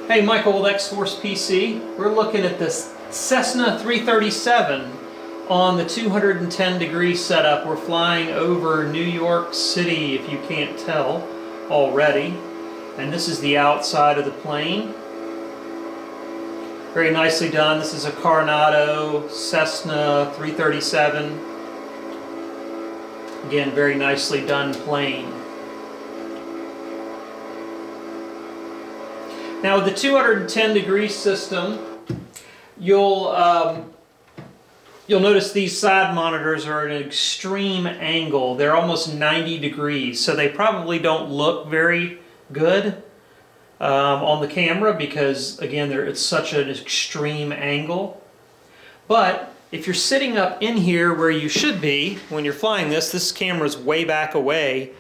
Hey, Michael with XForcePC. We're looking at this Cessna 337 on the 210 degree setup. We're flying over New York City, if you can't tell already. And this is the outside of the plane. Very nicely done. This is a Coronado Cessna 337. Again, very nicely done plane. Now with the 210 degree system, you'll notice these side monitors are at an extreme angle. They're almost 90 degrees, so they probably don't look very good on the camera because, again, it's such an extreme angle. But if you're sitting up in here where you should be when you're flying this camera's way back away.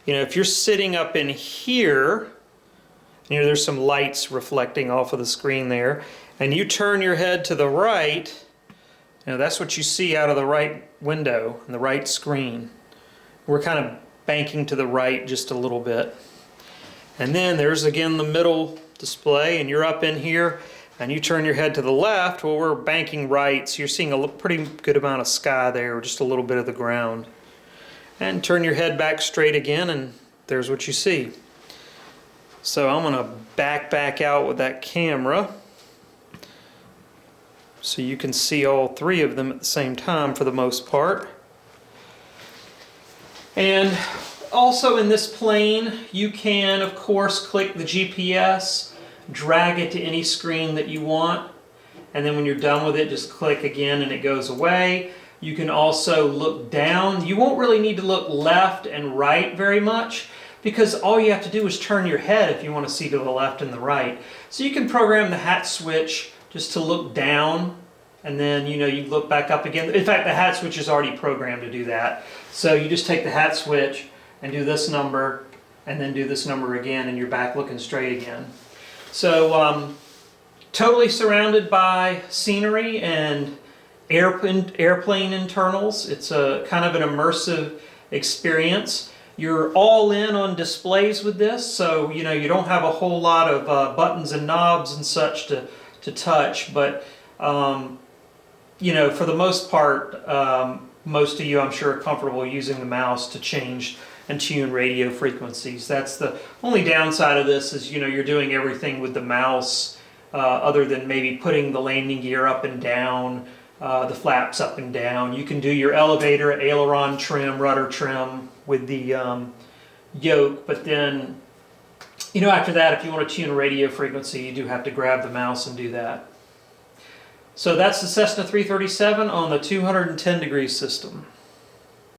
You know, if you're sitting up in here, you know, there's some lights reflecting off of the screen there, and you turn your head to the right, you know, that's what you see out of the right window and the right screen. We're kind of banking to the right just a little bit. And then there's again the middle display, and you're up in here and you turn your head to the left. Well, we're banking right, so you're seeing a pretty good amount of sky there, or just a little bit of the ground. And turn your head back straight again, and there's what you see. So I'm going to back out with that camera so you can see all three of them at the same time for the most part. And also in this plane, you can, of course, click the GPS, drag it to any screen that you want, and then when you're done with it, just click again and it goes away. You can also look down. You won't really need to look left and right very much, because all you have to do is turn your head if you want to see to the left and the right. So you can program the hat switch just to look down, and then, you know, you look back up again. In fact, the hat switch is already programmed to do that. So you just take the hat switch and do this number, and then do this number again, and you're back looking straight again. So totally surrounded by scenery and airplane internals. It's a kind of an immersive experience. You're all in on displays with this, so you know you don't have a whole lot of buttons and knobs and such to touch, but you know, for the most part, most of you, I'm sure, are comfortable using the mouse to change and tune radio frequencies. That's the only downside of this, is, you know, you're doing everything with the mouse, other than maybe putting the landing gear up and down, the flaps up and down. You can do your elevator, aileron trim, rudder trim with the yoke, but then, you know, after that, if you want to tune a radio frequency, you do have to grab the mouse and do that. So that's the Cessna 337 on the 210 degree system.